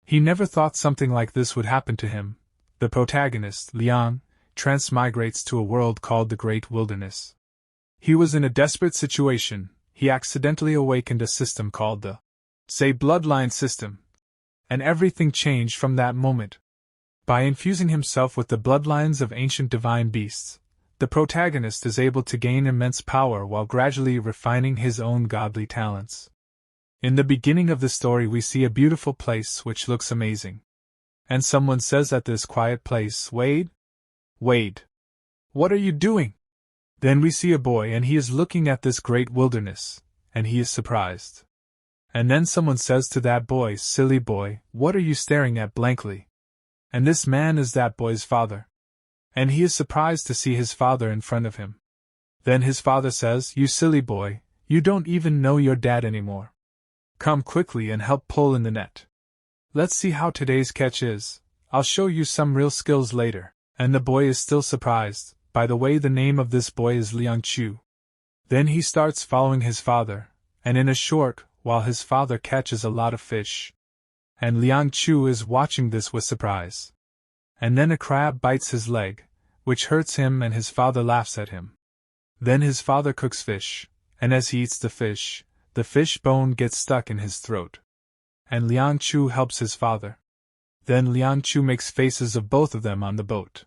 He never thought something like this would happen to him. The protagonist, Liang, transmigrates to a world called the Great Wilderness. He was in a desperate situation. He accidentally awakened a system called the Bloodline System. And everything changed from that moment. By infusing himself with the bloodlines of ancient divine beasts, the protagonist is able to gain immense power while gradually refining his own godly talents. In the beginning of the story we see a beautiful place which looks amazing. And someone says at this quiet place, Wade? What are you doing? Then we see a boy and he is looking at this great wilderness, and he is surprised. And then someone says to that boy, Silly boy, what are you staring at blankly? And this man is that boy's father. And he is surprised to see his father in front of him. Then his father says, You silly boy, you don't even know your dad anymore. Come quickly and help pull in the net. Let's see how today's catch is. I'll show you some real skills later. And the boy is still surprised. By the way, the name of this boy is Liang Chu. Then he starts following his father, and in a short while his father catches a lot of fish. And Liang Chu is watching this with surprise. And then a crab bites his leg, which hurts him, and his father laughs at him. Then his father cooks fish, and as he eats the fish bone gets stuck in his throat. And Liang Chu helps his father. Then Liang Chu makes faces of both of them on the boat.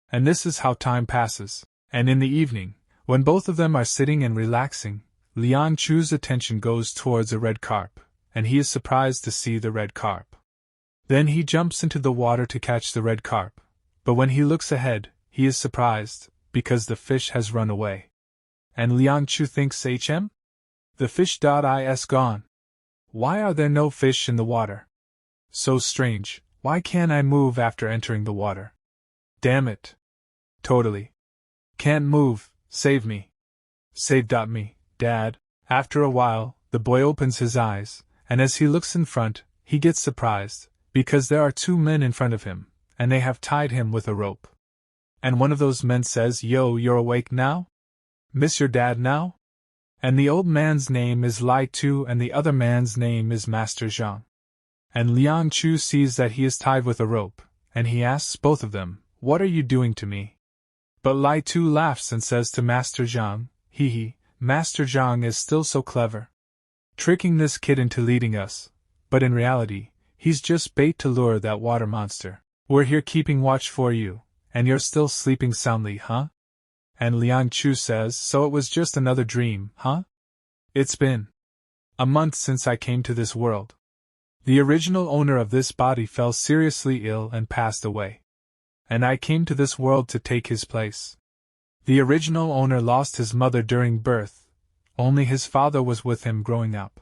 And this is how time passes. And in the evening, when both of them are sitting and relaxing, Liang Chu's attention goes towards a red carp, and he is surprised to see the red carp. Then he jumps into the water to catch the red carp, but when he looks ahead, he is surprised, because the fish has run away. And Liang Chu thinks, The fish is gone. Why are there no fish in the water? So strange, why can't I move after entering the water? Damn it. Totally. Can't move, save me. Save me, Dad. After a while, the boy opens his eyes, and as he looks in front, he gets surprised, because there are two men in front of him, and they have tied him with a rope. And one of those men says, Yo, you're awake now? Miss your dad now? And the old man's name is Lai Tu and the other man's name is Master Zhang. And Liang Chu sees that he is tied with a rope, and he asks both of them, What are you doing to me? But Lai Tu laughs and says to Master Zhang, Master Zhang is still so clever. Tricking this kid into leading us, but in reality, he's just bait to lure that water monster. We're here keeping watch for you, and you're still sleeping soundly, huh? And Liang Chu says, So it was just another dream, huh? It's been a month since I came to this world. The original owner of this body fell seriously ill and passed away. And I came to this world to take his place. The original owner lost his mother during birth, only his father was with him growing up.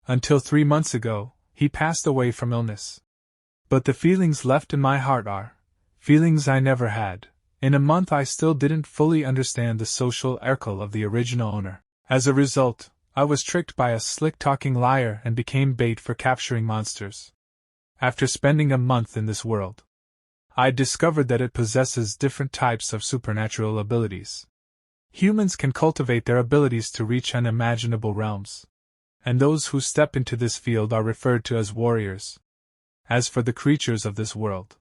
Until 3 months ago, he passed away from illness. But the feelings left in my heart are feelings I never had. In a month I still didn't fully understand the social circle of the original owner. As a result, I was tricked by a slick-talking liar and became bait for capturing monsters. After spending a month in this world, I discovered that it possesses different types of supernatural abilities. Humans can cultivate their abilities to reach unimaginable realms, and those who step into this field are referred to as warriors. As for the creatures of this world,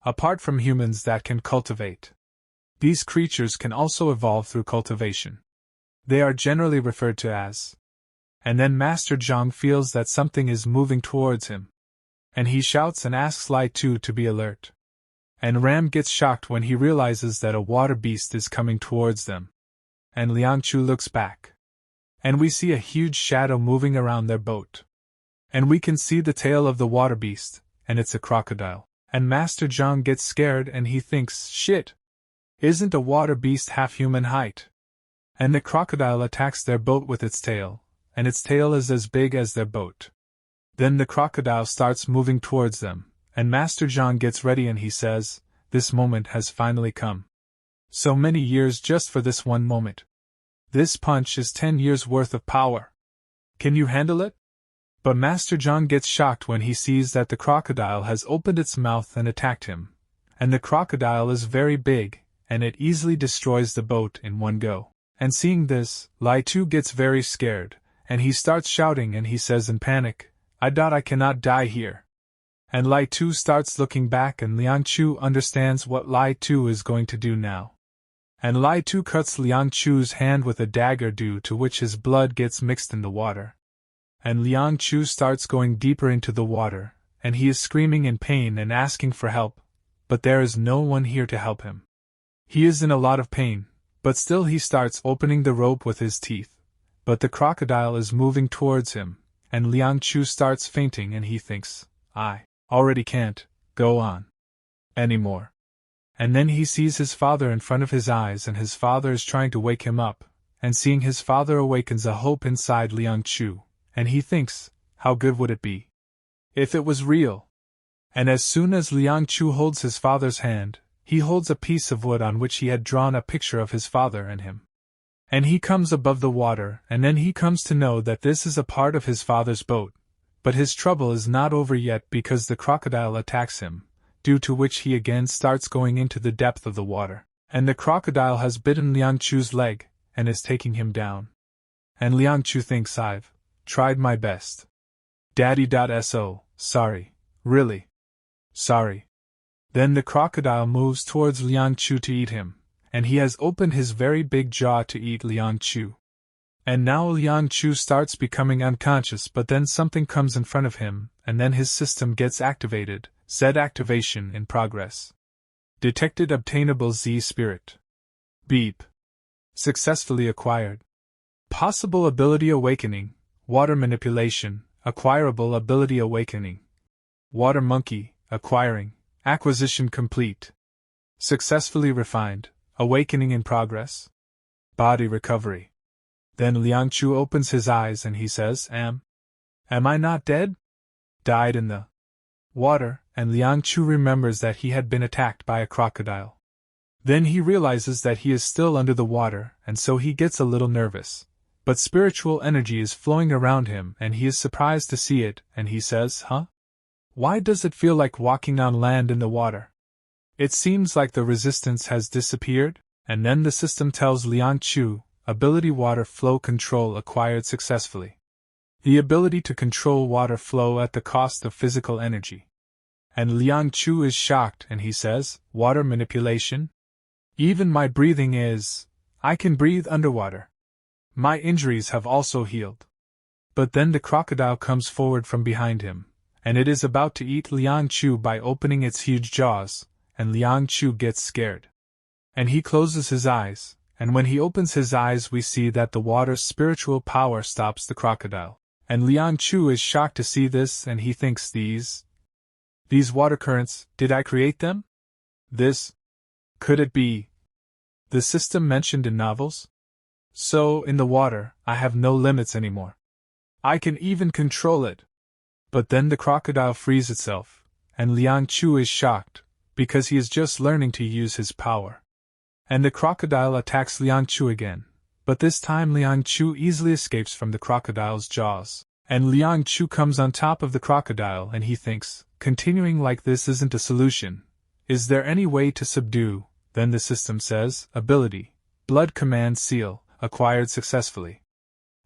apart from humans that can cultivate, these creatures can also evolve through cultivation. They are generally referred to as. And then Master Zhang feels that something is moving towards him, and he shouts and asks Lai Tu to be alert. And Ram gets shocked when he realizes that a water beast is coming towards them. And Liang Chu looks back, and we see a huge shadow moving around their boat. And we can see the tail of the water beast, and it's a crocodile. And Master Zhang gets scared and he thinks, Shit! Isn't a water beast half human height? And the crocodile attacks their boat with its tail, and its tail is as big as their boat. Then the crocodile starts moving towards them, and Master Zhang gets ready and he says, This moment has finally come. So many years just for this one moment. This punch is 10 years worth of power. Can you handle it? But Master Zhang gets shocked when he sees that the crocodile has opened its mouth and attacked him. And the crocodile is very big, and it easily destroys the boat in one go. And seeing this, Lai Tu gets very scared, and he starts shouting and he says in panic, I cannot die here. And Lai Tu starts looking back, and Liang Chu understands what Lai Tu is going to do now. And Lai Tu cuts Liang Chu's hand with a dagger, due to which his blood gets mixed in the water. And Liang Chu starts going deeper into the water, and he is screaming in pain and asking for help, but there is no one here to help him. He is in a lot of pain, but still he starts opening the rope with his teeth. But the crocodile is moving towards him, and Liang Chu starts fainting, and he thinks, I already can't go on anymore. And then he sees his father in front of his eyes, and his father is trying to wake him up, and seeing his father awakens a hope inside Liang Chu, and he thinks, how good would it be if it was real? And as soon as Liang Chu holds his father's hand, he holds a piece of wood on which he had drawn a picture of his father and him. And he comes above the water, and then he comes to know that this is a part of his father's boat. But his trouble is not over yet, because the crocodile attacks him, due to which he again starts going into the depth of the water. And the crocodile has bitten Liang Chu's leg, and is taking him down. And Liang Chu thinks, I've tried my best. Daddy.so, sorry, really. Sorry. Then the crocodile moves towards Liang Chu to eat him, and he has opened his very big jaw to eat Liang Chu. And now Liang Chu starts becoming unconscious, but then something comes in front of him, and then his system gets activated. Z activation in progress. Detected obtainable Z spirit. Beep. Successfully acquired. Possible ability awakening, water manipulation, acquirable ability awakening. Water monkey, acquiring, acquisition complete. Successfully refined, awakening in progress. Body recovery. Then Liang Chu opens his eyes and he says, Am I not dead? Died in the water, and Liang Chu remembers that he had been attacked by a crocodile. Then he realizes that he is still under the water, and so he gets a little nervous. But spiritual energy is flowing around him, and he is surprised to see it, and he says, Why does it feel like walking on land in the water? It seems like the resistance has disappeared. And then the system tells Liang Chu, ability water flow control acquired successfully. The ability to control water flow at the cost of physical energy. And Liang Chu is shocked, and he says, water manipulation? Even my breathing I can breathe underwater. My injuries have also healed. But then the crocodile comes forward from behind him, and it is about to eat Liang Chu by opening its huge jaws, and Liang Chu gets scared. And he closes his eyes, and when he opens his eyes we see that the water's spiritual power stops the crocodile. And Liang Chu is shocked to see this, and he thinks, these water currents, did I create them? Could it be the system mentioned in novels? So, in the water, I have no limits anymore. I can even control it. But then the crocodile frees itself, and Liang Chu is shocked, because he is just learning to use his power. And the crocodile attacks Liang Chu again, but this time Liang Chu easily escapes from the crocodile's jaws. And Liang Chu comes on top of the crocodile, and he thinks, continuing like this isn't a solution. Is there any way to subdue? Then the system says, ability, blood command seal, acquired successfully.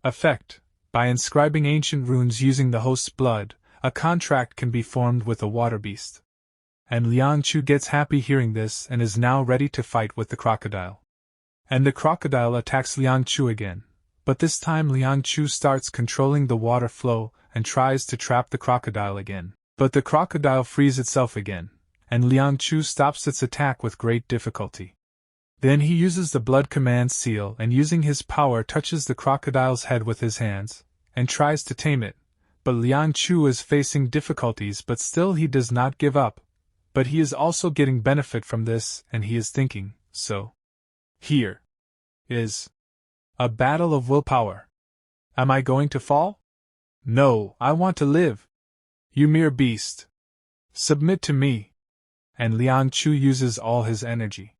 Effect, by inscribing ancient runes using the host's blood, a contract can be formed with a water beast. And Liang Chu gets happy hearing this and is now ready to fight with the crocodile. And the crocodile attacks Liang Chu again, but this time Liang Chu starts controlling the water flow and tries to trap the crocodile again. But the crocodile frees itself again, and Liang Chu stops its attack with great difficulty. Then he uses the blood command seal and using his power touches the crocodile's head with his hands, and tries to tame it. But Liang Chu is facing difficulties, but still he does not give up. But he is also getting benefit from this, and he is thinking, so here is a battle of willpower. Am I going to fall? No, I want to live. You mere beast. Submit to me. And Liang Chu uses all his energy.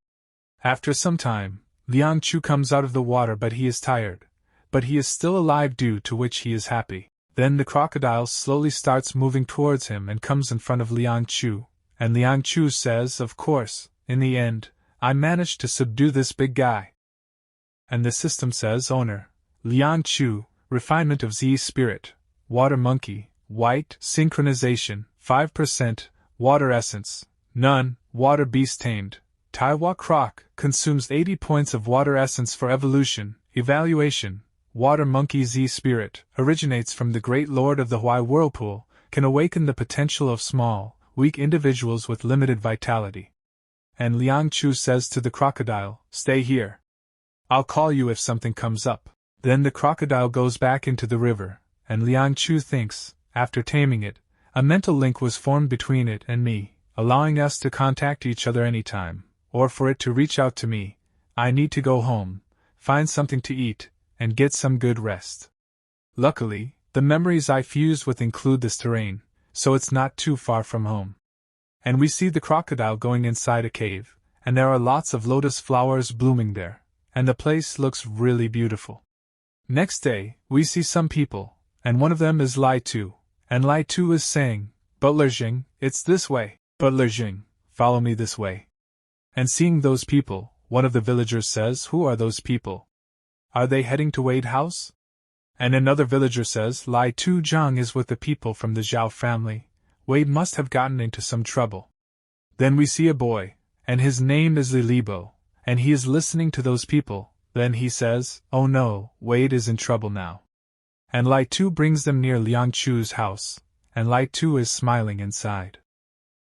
After some time, Liang Chu comes out of the water, but he is tired. But he is still alive, due to which he is happy. Then the crocodile slowly starts moving towards him and comes in front of Liang Chu. And Liang Chu says, of course, in the end, I managed to subdue this big guy. And the system says, owner, Liang Chu, refinement of Z spirit, water monkey, white, synchronization, 5%, water essence, none, water beast tamed. Taiwa Croc consumes 80 points of water essence for evolution, evaluation. Water monkey Z spirit originates from the great lord of the Huai whirlpool, can awaken the potential of small, weak individuals with limited vitality. And Liang Chu says to the crocodile, "Stay here. I'll call you if something comes up." Then the crocodile goes back into the river, and Liang Chu thinks, after taming it, a mental link was formed between it and me, allowing us to contact each other anytime, or for it to reach out to me. I need to go home, find something to eat, and get some good rest. Luckily, the memories I fused with include this terrain, so it's not too far from home. And we see the crocodile going inside a cave, and there are lots of lotus flowers blooming there, and the place looks really beautiful. Next day, we see some people, and one of them is Lai Tu, and Lai Tu is saying, "Butler Jing, it's this way. Butler Jing, follow me this way." And seeing those people, one of the villagers says, "Who are those people? Are they heading to Wade House?" And another villager says, "Lai Tu Zhang is with the people from the Xiao family. Wade must have gotten into some trouble." Then we see a boy, and his name is Lilibo, and he is listening to those people. Then he says, "Oh no, Wade is in trouble now." And Lai Tu brings them near Liang Chu's house, and Lai Tu is smiling inside.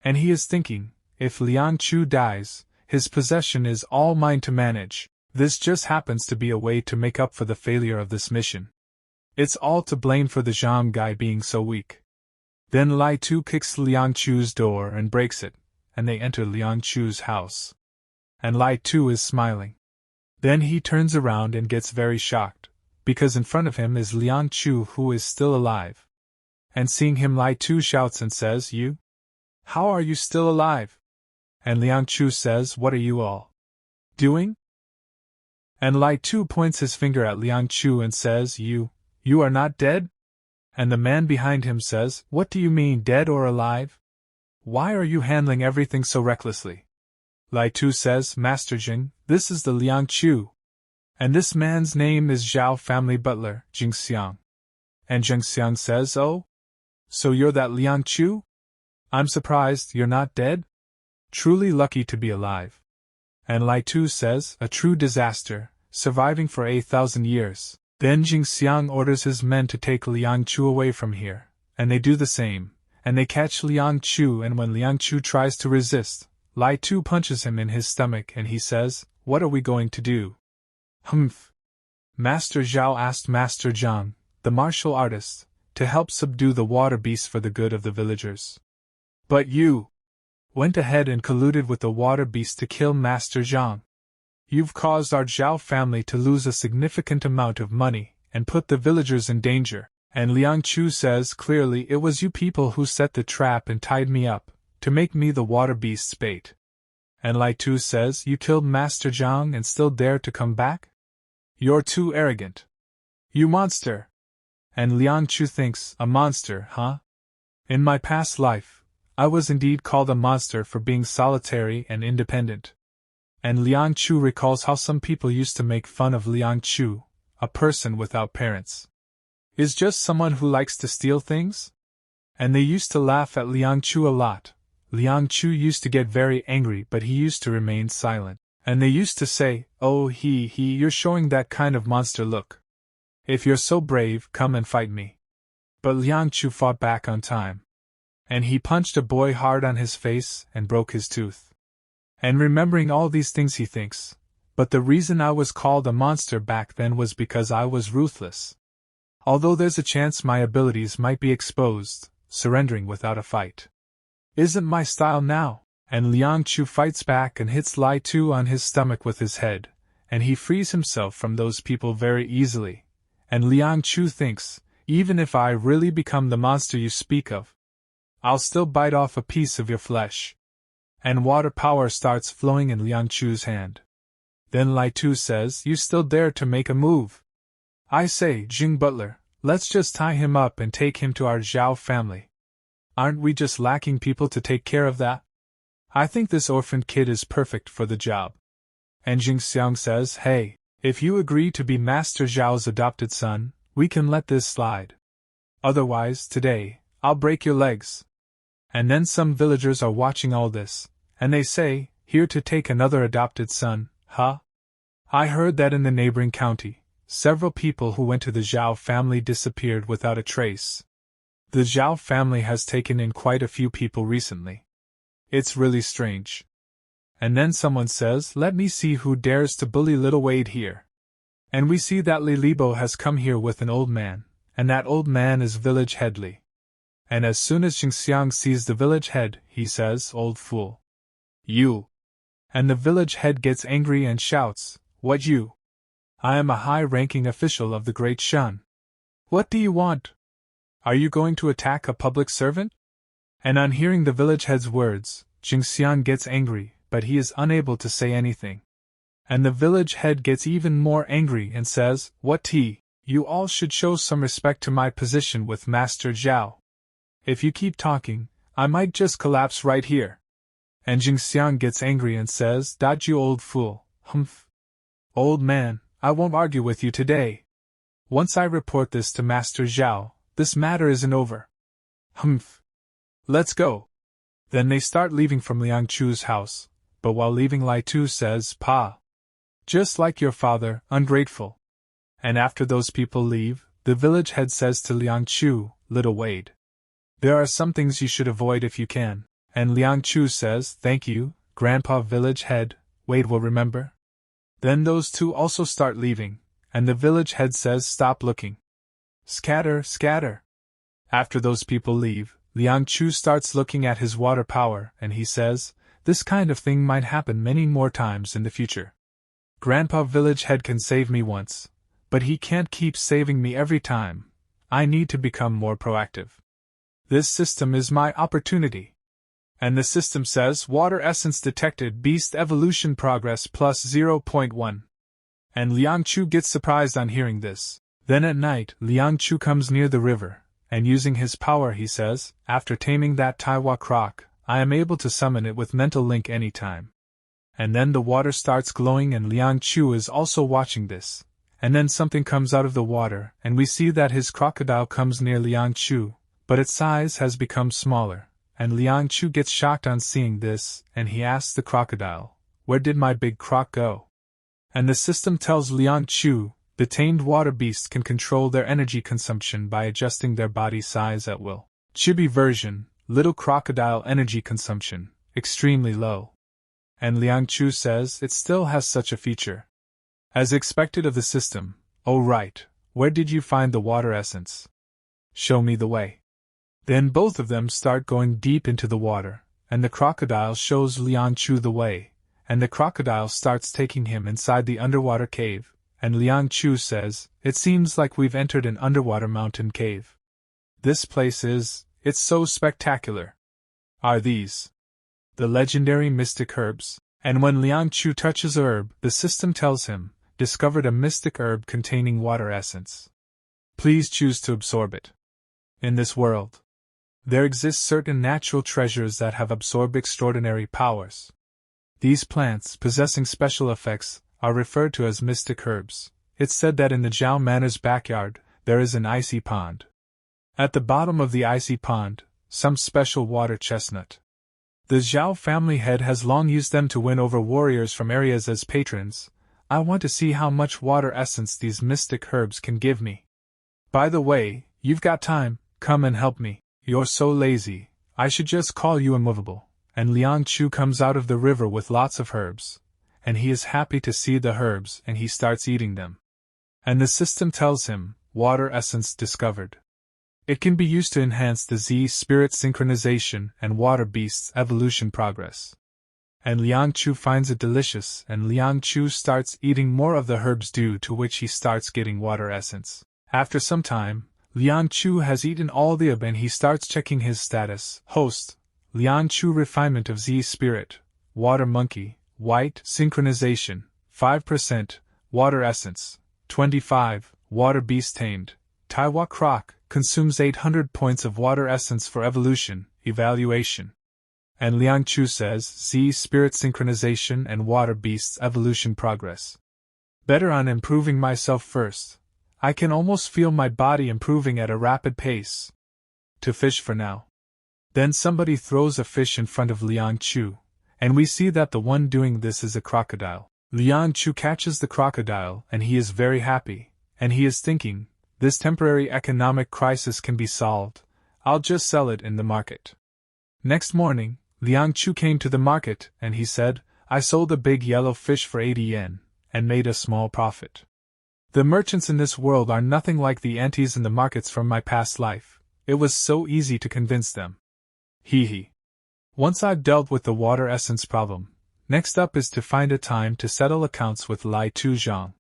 And he is thinking, if Liang Chu dies, his possession is all mine to manage. This just happens to be a way to make up for the failure of this mission. It's all to blame for the Zhang guy being so weak. Then Lai Tu kicks Liang Chu's door and breaks it, and they enter Liang Chu's house. And Lai Tu is smiling. Then he turns around and gets very shocked, because in front of him is Liang Chu, who is still alive. And seeing him, Lai Tu shouts and says, "You? How are you still alive?" And Liang Chu says, "What are you all doing?" And Lai Tu points his finger at Liang Chu and says, You are not dead?" And the man behind him says, "What do you mean, dead or alive? Why are you handling everything so recklessly?" Lai Tu says, "Master Jing, this is the Liang Chu. And this man's name is Xiao family butler, Jing Xiang." And Jing Xiang says, "Oh? So you're that Liang Chu? I'm surprised you're not dead. Truly lucky to be alive." And Lai Tu says, "A true disaster, surviving for 8,000 years. Then Jing Xiang orders his men to take Liang Chu away from here, and they do the same, and they catch Liang Chu, and when Liang Chu tries to resist, Lai Tu punches him in his stomach and he says, "What are we going to do?" "Humph." Master Xiao asked Master Zhang, the martial artist, to help subdue the water beast for the good of the villagers. "But you went ahead and colluded with the water beast to kill Master Zhang. You've caused our Xiao family to lose a significant amount of money and put the villagers in danger." And Liang Chu says clearly, "It was you people who set the trap and tied me up, to make me the water beast's bait." And Lai Tu says, "You killed Master Zhang and still dare to come back? You're too arrogant. You monster!" And Liang Chu thinks, "A monster, huh? In my past life, I was indeed called a monster for being solitary and independent." And Liang Chu recalls how some people used to make fun of Liang Chu, a person without parents. Is just someone who likes to steal things? And they used to laugh at Liang Chu a lot. Liang Chu used to get very angry, but he used to remain silent. And they used to say, "Oh, you're showing that kind of monster look. If you're so brave, come and fight me." But Liang Chu fought back on time. And he punched a boy hard on his face and broke his tooth. And remembering all these things he thinks, "But the reason I was called a monster back then was because I was ruthless. Although there's a chance my abilities might be exposed, surrendering without a fight isn't my style now." And Liang Chu fights back and hits Lai Tu on his stomach with his head, and he frees himself from those people very easily. And Liang Chu thinks, "Even if I really become the monster you speak of, I'll still bite off a piece of your flesh." And water power starts flowing in Liang Chu's hand. Then Lai Tu says, "You still dare to make a move? I say, Jing Butler, let's just tie him up and take him to our Xiao family. Aren't we just lacking people to take care of that? I think this orphaned kid is perfect for the job." And Jing Xiang says, "Hey, if you agree to be Master Xiao's adopted son, we can let this slide. Otherwise, today, I'll break your legs." And then some villagers are watching all this, and they say, "Here to take another adopted son, huh?" I heard that in the neighboring county, several people who went to the Xiao family disappeared without a trace. The Xiao family has taken in quite a few people recently. It's really strange. And then someone says, "Let me see who dares to bully little Wade here." And we see that Li Libo has come here with an old man, and that old man is village head Li. And as soon as Xingxiang sees the village head, he says, "Old fool. You." And the village head gets angry and shouts, "What you? I am a high-ranking official of the Great Shan. What do you want? Are you going to attack a public servant?" And on hearing the village head's words, Xingxiang gets angry, but he is unable to say anything. And the village head gets even more angry and says, "What you all should show some respect to my position with Master Xiao. If you keep talking, I might just collapse right here." And Xingxiang gets angry and says, "Dodge you old fool, humph. Old man, I won't argue with you today. Once I report this to Master Xiao, this matter isn't over. Humph. Let's go." Then they start leaving from Liang Chu's house, but while leaving Lai Tu says, "Pa. Just like your father, ungrateful." And after those people leave, the village head says to Liang Chu, "Little Wade. There are some things you should avoid if you can." And Liang Chu says, "Thank you, Grandpa Village Head, Wade will remember." Then those two also start leaving, and the village head says, "Stop looking. Scatter, scatter." After those people leave, Liang Chu starts looking at his water power, and he says, "This kind of thing might happen many more times in the future. Grandpa Village Head can save me once, but he can't keep saving me every time. I need to become more proactive. This system is my opportunity." And the system says, "Water essence detected, beast evolution progress plus 0.1. And Liang Chu gets surprised on hearing this. Then at night, Liang Chu comes near the river, and using his power he says, "After taming that Taiwa croc, I am able to summon it with mental link anytime." And then the water starts glowing and Liang Chu is also watching this. And then something comes out of the water, and we see that his crocodile comes near Liang Chu, but its size has become smaller. And Liang Chu gets shocked on seeing this, and he asks the crocodile, "Where did my big croc go?" And the system tells Liang Chu, the tamed water beasts can control their energy consumption by adjusting their body size at will. Chibi version, little crocodile energy consumption, extremely low. And Liang Chu says it still has such a feature. As expected of the system, "Oh right, where did you find the water essence? Show me the way." Then both of them start going deep into the water, and the crocodile shows Liang Chu the way, and the crocodile starts taking him inside the underwater cave, and Liang Chu says, "It seems like we've entered an underwater mountain cave. This place it's so spectacular. Are these the legendary mystic herbs?" And when Liang Chu touches a herb, the system tells him, "Discovered a mystic herb containing water essence. Please choose to absorb it." In this world, there exist certain natural treasures that have absorbed extraordinary powers. These plants, possessing special effects, are referred to as mystic herbs. It's said that in the Zhao Manor's backyard, there is an icy pond. At the bottom of the icy pond, some special water chestnut. The Xiao family head has long used them to win over warriors from areas as patrons. I want to see how much water essence these mystic herbs can give me. By the way, you've got time, come and help me. You're so lazy, I should just call you immovable. And Liang Chu comes out of the river with lots of herbs, and he is happy to see the herbs and he starts eating them. And the system tells him, "Water essence discovered. It can be used to enhance the Z-spirit synchronization and water beast's evolution progress." And Liang Chu finds it delicious, and Liang Chu starts eating more of the herbs, due to which he starts getting water essence. After some time, Liang Chu has eaten all the herb and he starts checking his status. Host, Liang Chu refinement of Z-spirit, water monkey, white synchronization, 5%, water essence, 25, water beast tamed, Taiwa croc, consumes 800 points of water essence for evolution, evaluation. And Liang Chu says, Z-spirit synchronization and water beast's evolution progress. Better on improving myself first. I can almost feel my body improving at a rapid pace. To fish for now. Then somebody throws a fish in front of Liang Chu, and we see that the one doing this is a crocodile. Liang Chu catches the crocodile and he is very happy, and he is thinking, this temporary economic crisis can be solved, I'll just sell it in the market. Next morning, Liang Chu came to the market and he said, I sold a big yellow fish for 80 yen, and made a small profit. The merchants in this world are nothing like the aunties in the markets from my past life, it was so easy to convince them. Hee. Once I've dealt with the water essence problem, next up is to find a time to settle accounts with Lai Tu Zhang.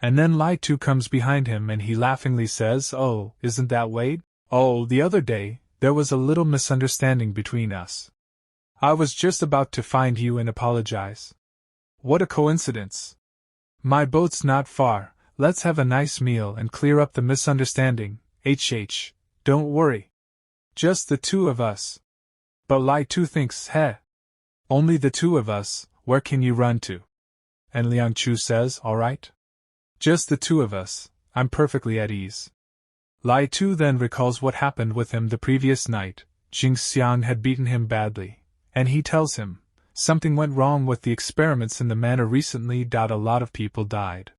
And then Lai Tu comes behind him and he laughingly says, oh, isn't that Wade? Oh, the other day, there was a little misunderstanding between us. I was just about to find you and apologize. What a coincidence. My boat's not far, let's have a nice meal and clear up the misunderstanding, don't worry. Just the two of us. But Lai Tu thinks, only the two of us, where can you run to? And Liang Chu says, alright. Just the two of us, I'm perfectly at ease. Lai Tu then recalls what happened with him the previous night. Xiang had beaten him badly, and he tells him, something went wrong with the experiments in the manor recently. A lot of people died.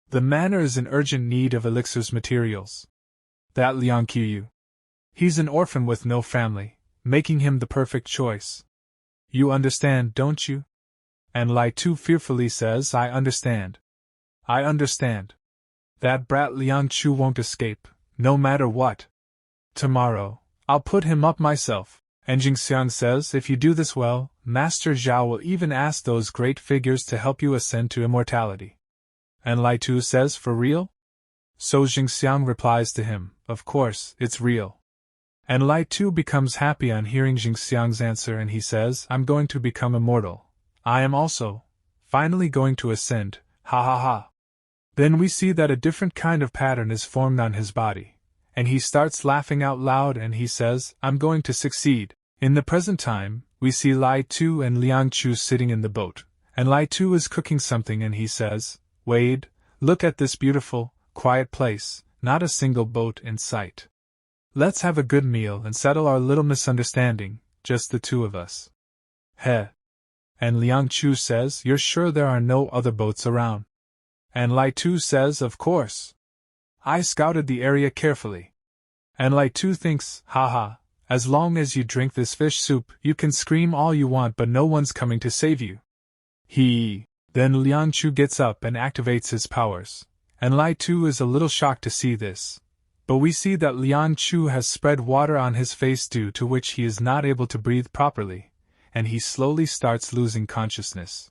The manor is in urgent need of elixirs materials. That Liang Qiu. He's an orphan with no family, making him the perfect choice. You understand, don't you? And Lai Tu fearfully says, I understand. I understand. That brat Liang Chu won't escape, no matter what. Tomorrow, I'll put him up myself. And Xiang says, if you do this well, Master Xiao will even ask those great figures to help you ascend to immortality. And Lai Tu says, for real? So Xiang replies to him, of course, it's real. And Lai Tu becomes happy on hearing Xiang's answer and he says, I'm going to become immortal. I am also, finally going to ascend, ha ha ha. Then we see that a different kind of pattern is formed on his body, and he starts laughing out loud and he says, I'm going to succeed. In the present time, we see Lai Tu and Liang Chu sitting in the boat, and Lai Tu is cooking something and he says, Wade, look at this beautiful, quiet place, not a single boat in sight. Let's have a good meal and settle our little misunderstanding, just the two of us. And Liang Chu says, you're sure there are no other boats around? And Lai Tu says, of course. I scouted the area carefully. And Lai Tu thinks, haha, as long as you drink this fish soup, you can scream all you want but no one's coming to save you. Then Liang Chu gets up and activates his powers, and Lai Tu is a little shocked to see this. But we see that Liang Chu has spread water on his face due to which he is not able to breathe properly, and he slowly starts losing consciousness.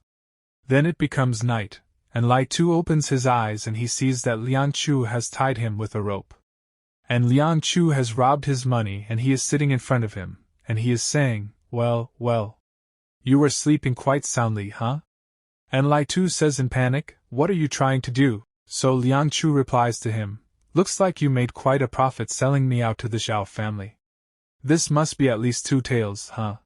Then it becomes night, and Lai Tu opens his eyes and he sees that Liang Chu has tied him with a rope. And Liang Chu has robbed his money and he is sitting in front of him, and he is saying, well, you were sleeping quite soundly, huh? And Lai Tu says in panic, what are you trying to do? So Liang Chu replies to him, looks like you made quite a profit selling me out to the Xiao family. This must be at least 2 taels, huh?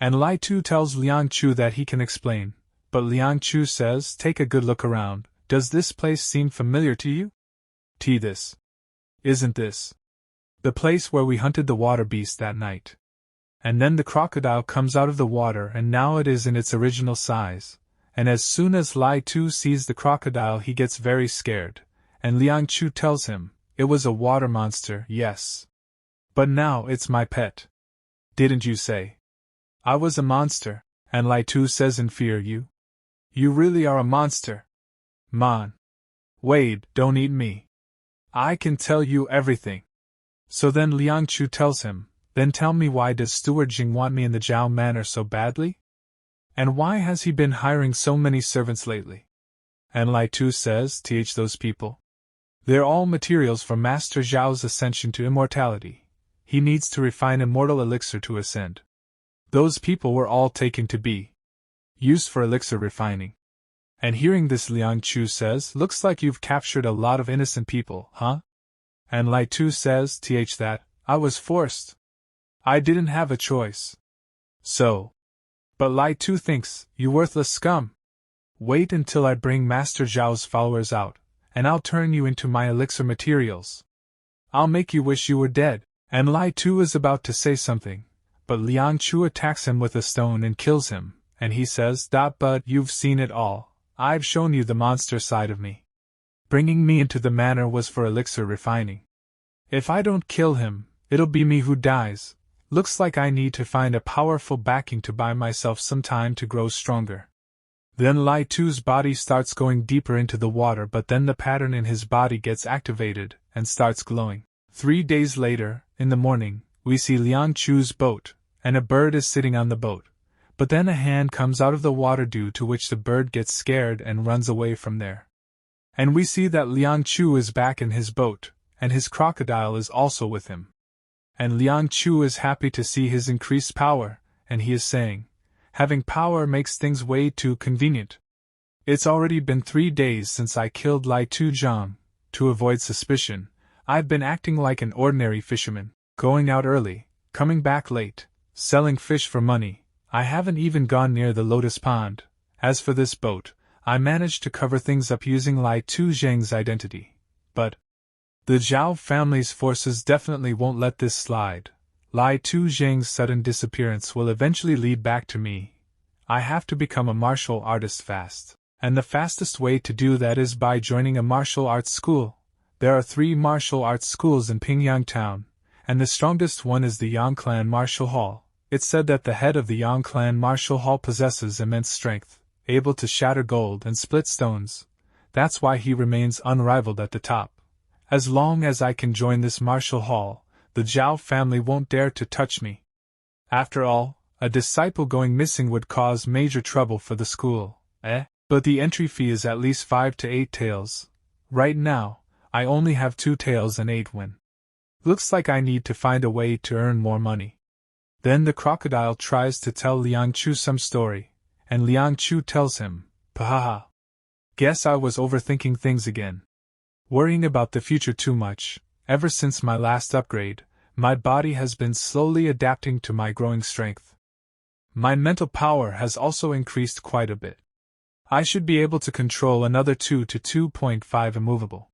And Lai Tu tells Liang Chu that he can explain, but Liang Chu says, take a good look around, does this place seem familiar to you? This. Isn't this the place where we hunted the water beast that night? And then the crocodile comes out of the water and now it is in its original size, and as soon as Lai Tu sees the crocodile he gets very scared, and Liang Chu tells him, it was a water monster, yes. But now it's my pet. Didn't you say I was a monster? And Lai Tu says in fear, you really are a monster. Wade, don't eat me. I can tell you everything. So then Liang Chu tells him, then tell me, why does Steward Jing want me in the Zhao manor so badly? And why has he been hiring so many servants lately? And Lai Tu says, those people. They're all materials for Master Zhao's ascension to immortality. He needs to refine immortal elixir to ascend. Those people were all taken to be used for elixir refining. And hearing this, Liang Chu says, looks like you've captured a lot of innocent people, huh? And Lai Tu says, that, I was forced. I didn't have a choice. So. But Lai Tu thinks, you worthless scum. Wait until I bring Master Zhao's followers out, and I'll turn you into my elixir materials. I'll make you wish you were dead. And Lai Tu is about to say something, but Liang Chu attacks him with a stone and kills him, and he says, "But you've seen it all. I've shown you the monster side of me. Bringing me into the manor was for elixir refining. If I don't kill him, it'll be me who dies. Looks like I need to find a powerful backing to buy myself some time to grow stronger." Then Lai Tu's body starts going deeper into the water, but then the pattern in his body gets activated and starts glowing. 3 days later, in the morning, we see Liang Chu's boat, and a bird is sitting on the boat. But then a hand comes out of the water, due to which the bird gets scared and runs away from there. And we see that Liang Chu is back in his boat, and his crocodile is also with him. And Liang Chu is happy to see his increased power, and he is saying, "Having power makes things way too convenient. It's already been 3 days since I killed Lai Tu Zhang. To avoid suspicion, I've been acting like an ordinary fisherman, going out early, coming back late, selling fish for money. I haven't even gone near the lotus pond. As for this boat, I managed to cover things up using Lai Tu Zhang's identity. But the Xiao family's forces definitely won't let this slide. Lai Tu Zhang's sudden disappearance will eventually lead back to me. I have to become a martial artist fast, and the fastest way to do that is by joining a martial arts school. There are 3 martial arts schools in Pingyang Town, and the strongest one is the Yang Clan Martial Hall. It's said that the head of the Yang Clan Martial Hall possesses immense strength, able to shatter gold and split stones. That's why he remains unrivaled at the top. As long as I can join this martial hall, the Zhao family won't dare to touch me. After all, a disciple going missing would cause major trouble for the school, But the entry fee is at least 5 to 8 taels. Right now, I only have 2 taels and 8 win. Looks like I need to find a way to earn more money. Then the crocodile tries to tell Liang Chu some story, and Liang Chu tells him, "Pahaha. Guess I was overthinking things again. Worrying about the future too much. Ever since my last upgrade, my body has been slowly adapting to my growing strength. My mental power has also increased quite a bit. I should be able to control another 2 to 2.5 immovable.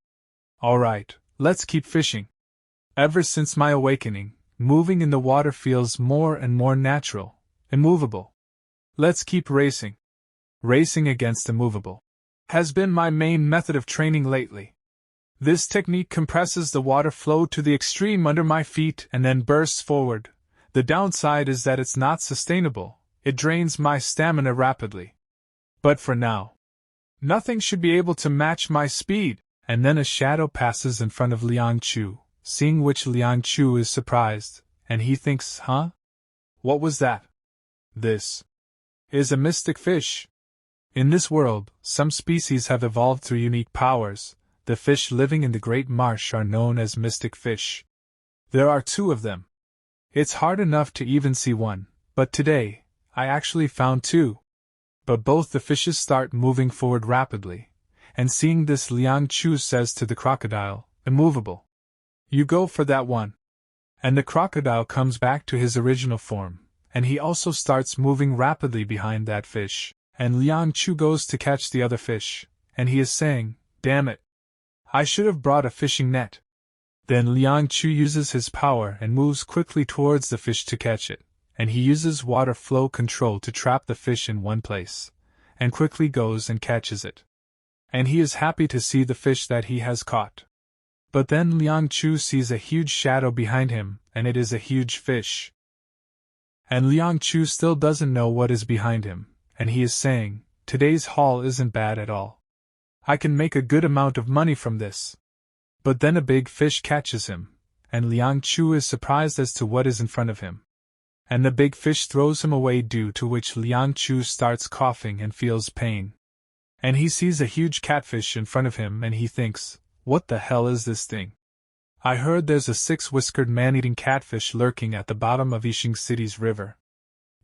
Alright, let's keep fishing. Ever since my awakening, moving in the water feels more and more natural, immovable. Let's keep racing. Racing against immovable has been my main method of training lately. This technique compresses the water flow to the extreme under my feet and then bursts forward. The downside is that it's not sustainable. It drains my stamina rapidly. But for now, nothing should be able to match my speed." And then a shadow passes in front of Liang Chu, seeing which Liang Chu is surprised, and he thinks, "Huh? What was that? This is a mystic fish." In this world, some species have evolved through unique powers. The fish living in the Great Marsh are known as mystic fish. There are 2 of them. It's hard enough to even see one, but today, I actually found 2. But both the fishes start moving forward rapidly, and seeing this, Liang Chu says to the crocodile, "Immovable. You go for that one." And the crocodile comes back to his original form, and he also starts moving rapidly behind that fish, and Liang Chu goes to catch the other fish, and he is saying, "Damn it. I should have brought a fishing net." Then Liang Chu uses his power and moves quickly towards the fish to catch it, and he uses water flow control to trap the fish in one place, and quickly goes and catches it. And he is happy to see the fish that he has caught. But then Liang Chu sees a huge shadow behind him, and it is a huge fish. And Liang Chu still doesn't know what is behind him, and he is saying, "Today's haul isn't bad at all. I can make a good amount of money from this." But then a big fish catches him, and Liang Chu is surprised as to what is in front of him. And the big fish throws him away, due to which Liang Chu starts coughing and feels pain. And he sees a huge catfish in front of him, and he thinks, "What the hell is this thing? I heard there's a 6-whiskered man-eating catfish lurking at the bottom of Yixing City's river.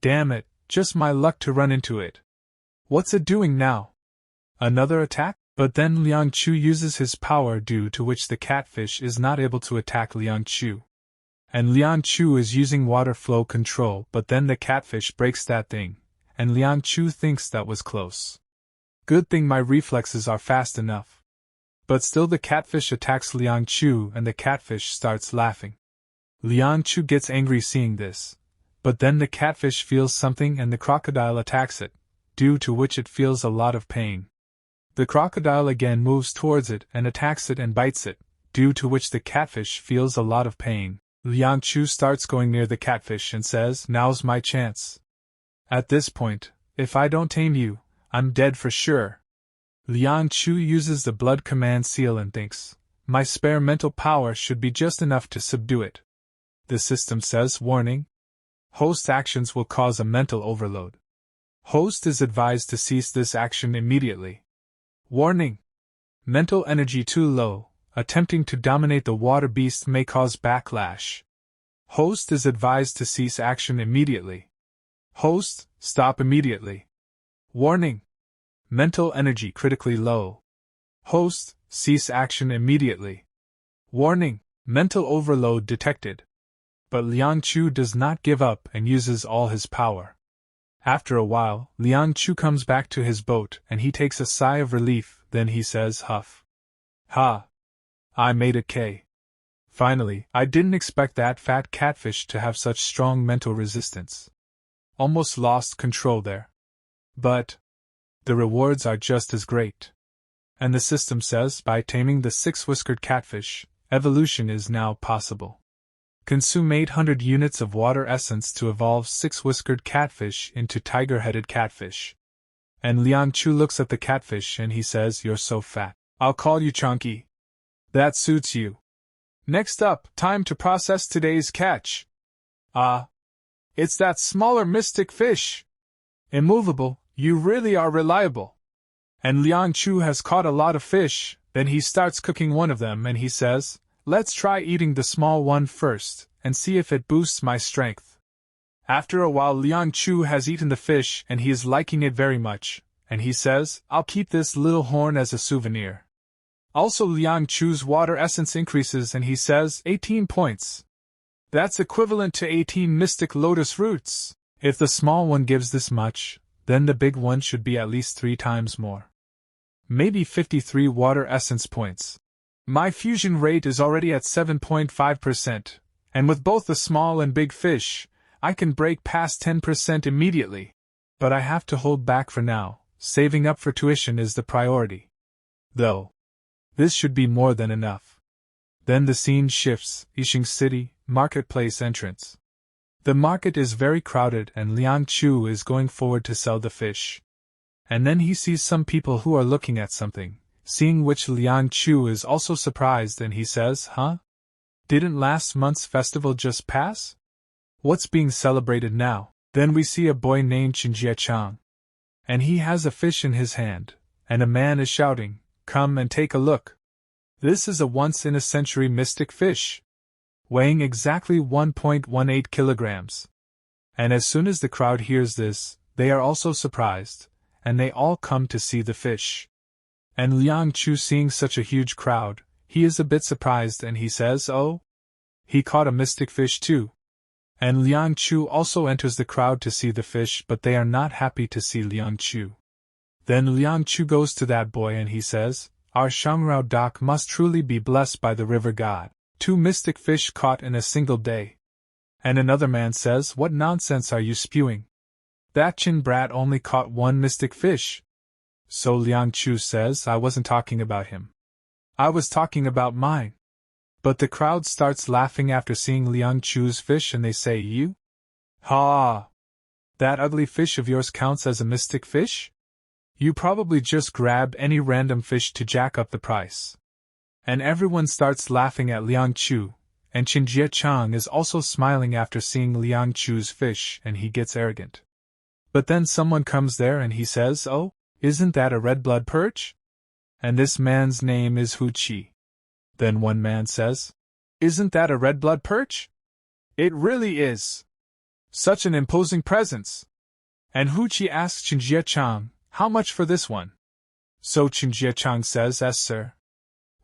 Damn it, just my luck to run into it. What's it doing now? Another attack?" But then Liang Chu uses his power, due to which the catfish is not able to attack Liang Chu. And Liang Chu is using water flow control, but then the catfish breaks that thing, and Liang Chu thinks that was close. Good thing my reflexes are fast enough. But still the catfish attacks Liang Chu, and the catfish starts laughing. Liang Chu gets angry seeing this, But then the catfish feels something and the crocodile attacks it, due to which it feels a lot of pain. The crocodile again moves towards it and attacks it and bites it, due to which the catfish feels a lot of pain. Liang Chu starts going near the catfish and says, "Now's my chance. At this point, if I don't tame you, I'm dead for sure." Liang Chu uses the blood command seal and thinks, "My spare mental power should be just enough to subdue it." The system says, "Warning. Host actions will cause a mental overload. Host is advised to cease this action immediately. Warning. Mental energy too low. Attempting to dominate the water beast may cause backlash. Host is advised to cease action immediately. Host, stop immediately. Warning. Mental energy critically low. Host, cease action immediately. Warning. Mental overload detected." But Liang Chu does not give up and uses all his power. After a while, Liang Chu comes back to his boat and he takes a sigh of relief, then he says, "Huff. Ha! I made it, K. Finally, I didn't expect that fat catfish to have such strong mental resistance. Almost lost control there. But the rewards are just as great." And the system says, by taming the 6-whiskered catfish, evolution is now possible. Consume 800 units of water essence to evolve 6-whiskered catfish into tiger-headed catfish. And Liang Chu looks at the catfish and he says, "You're so fat. I'll call you Chunky. That suits you. Next up, time to process today's catch. It's that smaller mystic fish. Immovable, you really are reliable." And Liang Chu has caught a lot of fish, then he starts cooking one of them and he says, "Let's try eating the small one first, and see if it boosts my strength." After a while Liang Chu has eaten the fish and he is liking it very much, and he says, "I'll keep this little horn as a souvenir." Also Liang Chu's water essence increases and he says, 18 points. That's equivalent to 18 mystic lotus roots. If the small one gives this much, then the big one should be at least 3 times more. Maybe 53 water essence points. My fusion rate is already at 7.5%, and with both the small and big fish, I can break past 10% immediately. But I have to hold back for now, saving up for tuition is the priority. Though, this should be more than enough. Then the scene shifts, Yixing City, marketplace entrance. The market is very crowded and Liang Chu is going forward to sell the fish. And then he sees some people who are looking at something. Seeing which Liang Chu is also surprised and he says, "Huh? Didn't last month's festival just pass? What's being celebrated now?" Then we see a boy named Qinjie Chang. And he has a fish in his hand, and a man is shouting, "Come and take a look. This is a once-in-a-century mystic fish, weighing exactly 1.18 kilograms. And as soon as the crowd hears this, they are also surprised, and they all come to see the fish. And Liang Chu seeing such a huge crowd, he is a bit surprised and he says, "Oh? He caught a mystic fish too." And Liang Chu also enters the crowd to see the fish, but they are not happy to see Liang Chu. Then Liang Chu goes to that boy and he says, "Our Shangrao dock must truly be blessed by the river god. 2 mystic fish caught in a single day." And another man says, "What nonsense are you spewing? That Chin brat only caught 1 mystic fish." So Liang Chu says, "I wasn't talking about him. I was talking about mine." But the crowd starts laughing after seeing Liang Chu's fish and they say, "You? Ha! That ugly fish of yours counts as a mystic fish? You probably just grabbed any random fish to jack up the price." And everyone starts laughing at Liang Chu, and Qinjie Chang is also smiling after seeing Liang Chu's fish and he gets arrogant. But then someone comes there and he says, "Oh, isn't that a red blood perch? And this man's name is Hu Qi." Then one man says, "Isn't that a red blood perch? It really is. Such an imposing presence." And Hu Qi asks Qinjie Chang, "How much for this one?" So Qinjie Chang says, "Yes, sir.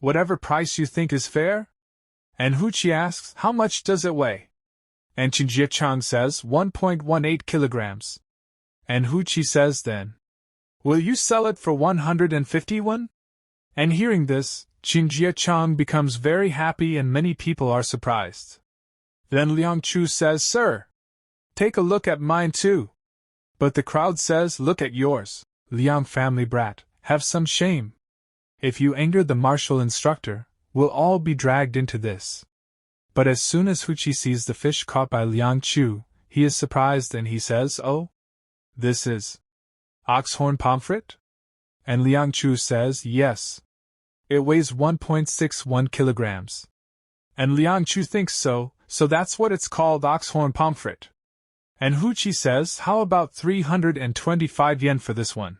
Whatever price you think is fair." And Hu Qi asks, "How much does it weigh?" And Qinjie Chang says, 1.18 kilograms. And Hu Qi says then, "Will you sell it for 151? And hearing this, Qinjie Chang becomes very happy and many people are surprised. Then Liang Chu says, "Sir, Take a look at mine too. But the crowd says, look at yours. Liang family brat, have some shame. If you anger the martial instructor, we'll all be dragged into this. But as soon as Huchi sees the fish caught by Liang Chu, he is surprised and he says, oh? This is oxhorn pomfret? And Liang Chu says, yes. It weighs 1.61 kilograms. And Liang Chu thinks so that's what it's called, oxhorn pomfret. And Huchi says, how about 325 yen for this one?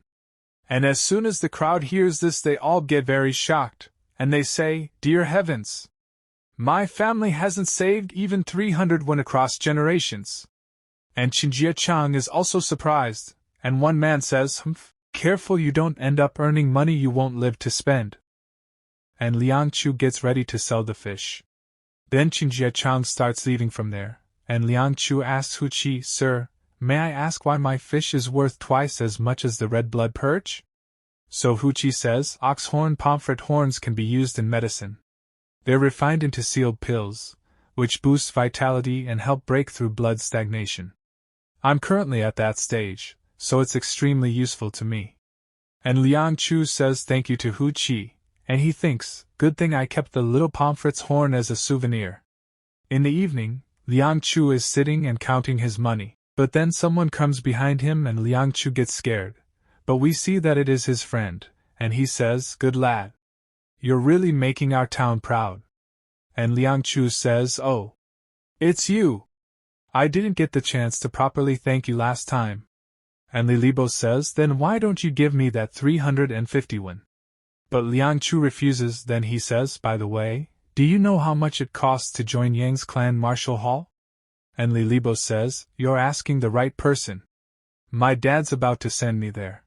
And as soon as the crowd hears this, they all get very shocked, and they say, dear heavens! My family hasn't saved even 300 yen across generations. And Chinjia Chang is also surprised, and one man says, humph, careful you don't end up earning money you won't live to spend. And Liang Chu gets ready to sell the fish. Then Chinjia Chang starts leaving from there, and Liang Chu asks Huchi, sir, may I ask why my fish is worth twice as much as the red blood perch? So Huchi says, oxhorn pomfret horns can be used in medicine. They're refined into sealed pills, which boost vitality and help break through blood stagnation. I'm currently at that stage, so it's extremely useful to me. And Liang Chu says thank you to Huchi, and he thinks, good thing I kept the little pomfret's horn as a souvenir. In the evening, Liang Chu is sitting and counting his money, but then someone comes behind him and Liang Chu gets scared, but we see that it is his friend, and he says, good lad. You're really making our town proud. And Liang Chu says, oh. It's you. I didn't get the chance to properly thank you last time. And Li Libo says, then why don't you give me that 350 yen? But Liang Chu refuses. Then he says, by the way, do you know how much it costs to join Yang's clan martial hall? And Li Libo says, you're asking the right person. My dad's about to send me there.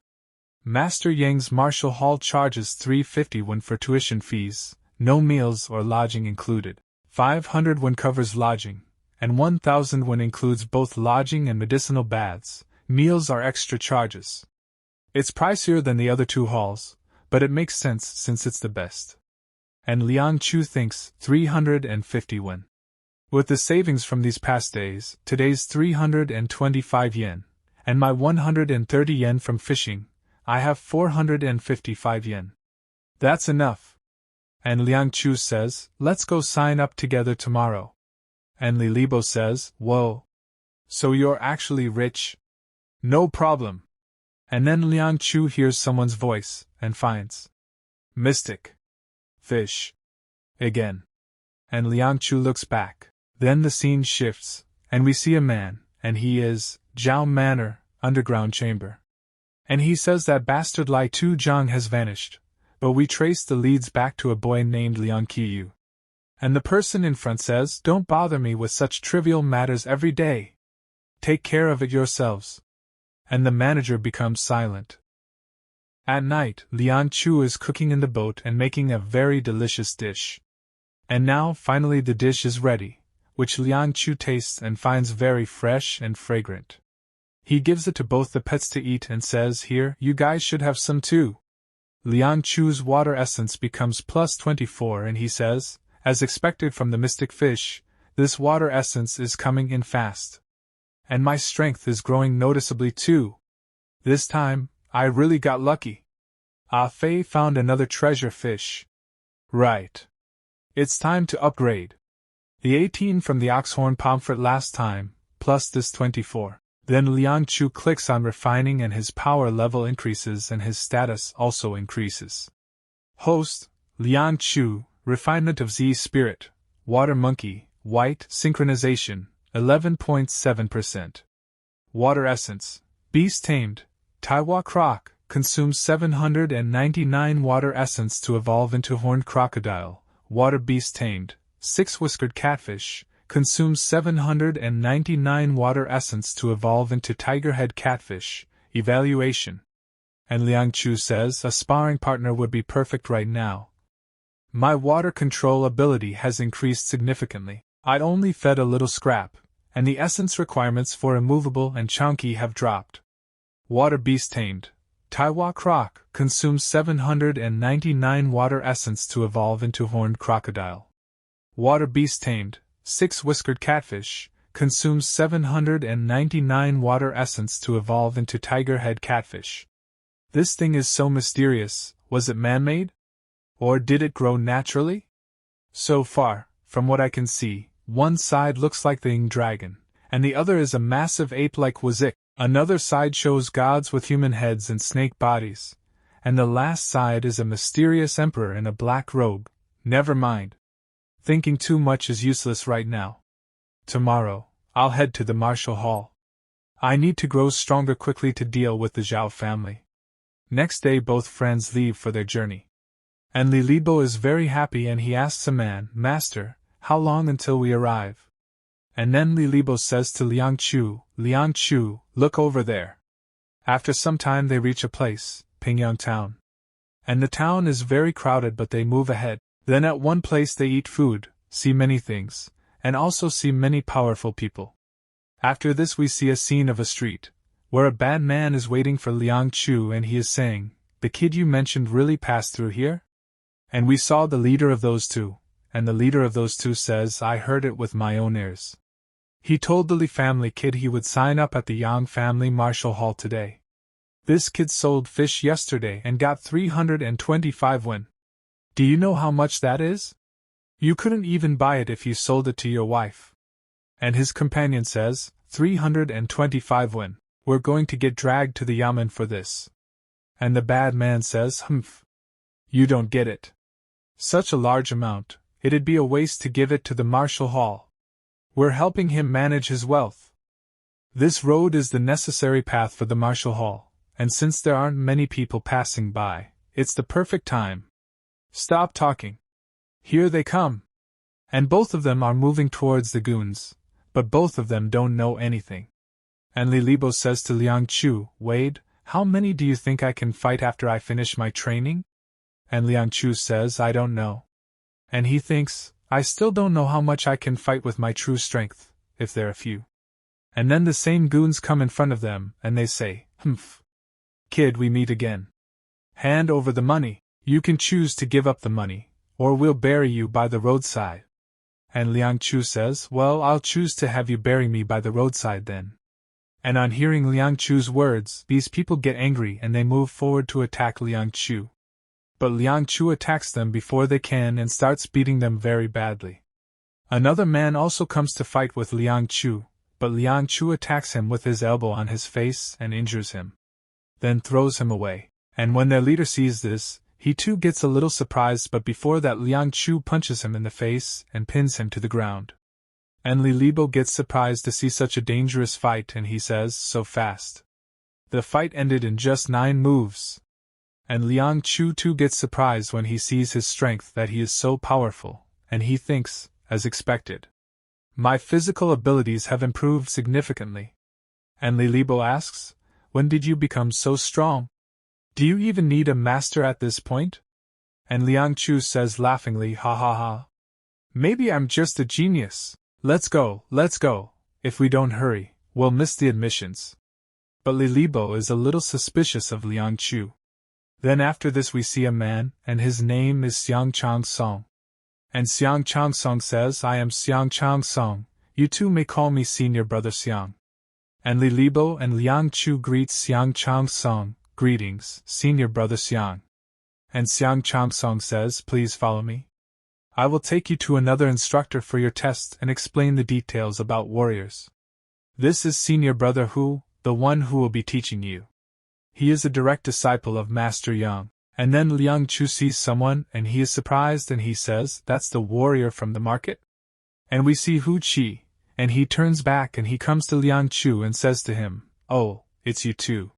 Master Yang's martial hall charges 350 yen for tuition fees, no meals or lodging included. 500 yen covers lodging, and 1,000 yen includes both lodging and medicinal baths. Meals are extra charges. It's pricier than the other two halls, but it makes sense since it's the best. And Liang Chu thinks 350 yen. With the savings from these past days, today's 325 yen, and my 130 yen from fishing, I have 455 yen. That's enough. And Liang Chu says, let's go sign up together tomorrow. And Li Libo says, whoa. So you're actually rich? No problem. And then Liang Chu hears someone's voice, and finds Mystic. Fish. Again. And Liang Chu looks back. Then the scene shifts, and we see a man, and he is Zhao Manor, underground chamber. And he says that bastard Lai Tu Zhang has vanished, but we trace the leads back to a boy named Liang Qiyu. And the person in front says, don't bother me with such trivial matters every day. Take care of it yourselves. And the manager becomes silent. At night, Liang Chu is cooking in the boat and making a very delicious dish. And now, finally the dish is ready, which Liang Chu tastes and finds very fresh and fragrant. He gives it to both the pets to eat and says, here, you guys should have some too. Liang Chu's water essence becomes plus 24 and he says, as expected from the mystic fish, this water essence is coming in fast. And my strength is growing noticeably too. This time, I really got lucky. Ah Fei found another treasure fish. Right. It's time to upgrade. The 18 from the oxhorn pomfret last time, plus this 24. Then Liang Chu clicks on refining and his power level increases and his status also increases. Host, Liang Chu, refinement of Z Spirit, Water Monkey, White, Synchronization, 11.7%. Water Essence, Beast Tamed, Taiwa Croc, consumes 799 water essence to evolve into Horned Crocodile. Water Beast Tamed, 6-Whiskered Catfish, consumes 799 water essence to evolve into Tigerhead Catfish. Evaluation. And Liang Chu says a sparring partner would be perfect right now. My water control ability has increased significantly. I only fed a little scrap, and the essence requirements for immovable and chunky have dropped. Water Beast Tamed, Taiwa Croc, consumes 799 water essence to evolve into Horned Crocodile. Water Beast Tamed, 6-Whiskered Catfish, consumes 799 water essence to evolve into tiger head catfish. This thing is so mysterious. Was it man-made? Or did it grow naturally? So far, from what I can see, one side looks like the Ing dragon, and the other is a massive ape like Wazik. Another side shows gods with human heads and snake bodies, and the last side is a mysterious emperor in a black robe. Never mind. Thinking too much is useless right now. Tomorrow, I'll head to the martial hall. I need to grow stronger quickly to deal with the Xiao family. Next day both friends leave for their journey. And Li Libo is very happy and he asks a man, Master, how long until we arrive? And then Li Libo says to Liang Chu, look over there. After some time they reach a place, Pingyang Town. And the town is very crowded but they move ahead. Then at one place they eat food, see many things, and also see many powerful people. After this we see a scene of a street, where a bad man is waiting for Liang Chu and he is saying, the kid you mentioned really passed through here? And we saw the leader of those two, and the leader of those two says, I heard it with my own ears. He told the Li family kid he would sign up at the Yang family martial hall today. This kid sold fish yesterday and got 325 won. Do you know how much that is? You couldn't even buy it if you sold it to your wife. And his companion says, 325 won. We're going to get dragged to the yamen for this. And the bad man says, Humph. You don't get it. Such a large amount, it'd be a waste to give it to the martial hall. We're helping him manage his wealth. This road is the necessary path for the martial hall, and since there aren't many people passing by, it's the perfect time. Stop talking. Here they come. And both of them are moving towards the goons, but both of them don't know anything. And Li Libo says to Liang Chu, Wade, how many do you think I can fight after I finish my training? And Liang Chu says, I don't know. And he thinks, I still don't know how much I can fight with my true strength, if there are few. And then the same goons come in front of them, and they say, Humph. Kid, we meet again. Hand over the money. You can choose to give up the money, or we'll bury you by the roadside. And Liang Chu says, Well, I'll choose to have you bury me by the roadside then. And on hearing Liang Chu's words, these people get angry and they move forward to attack Liang Chu. But Liang Chu attacks them before they can and starts beating them very badly. Another man also comes to fight with Liang Chu, but Liang Chu attacks him with his elbow on his face and injures him. Then throws him away. And when their leader sees this, he too gets a little surprised, but before that Liang Chu punches him in the face and pins him to the ground. And Li Libo gets surprised to see such a dangerous fight and he says, so fast. The fight ended in just 9 moves. And Liang Chu too gets surprised when he sees his strength, that he is so powerful, and he thinks, as expected, my physical abilities have improved significantly. And Li Libo asks, when did you become so strong? Do you even need a master at this point? And Liang Chu says laughingly, ha ha ha. Maybe I'm just a genius. Let's go. If we don't hurry, we'll miss the admissions. But Li Libo is a little suspicious of Liang Chu. Then after this we see a man, and his name is Xiang Chang Song. And Xiang Chang Song says, I am Xiang Chang Song, you too may call me senior brother Xiang. And Li Libo and Liang Chu greet Xiang Chang Song, greetings, senior brother Xiang. And Xiang Chang Song says, please follow me. I will take you to another instructor for your test and explain the details about warriors. This is senior brother Hu, the one who will be teaching you. He is a direct disciple of Master Yang. And then Liang Chu sees someone and he is surprised and he says, that's the warrior from the market? And we see Hu Qi, and he turns back and he comes to Liang Chu and says to him, oh, it's you too.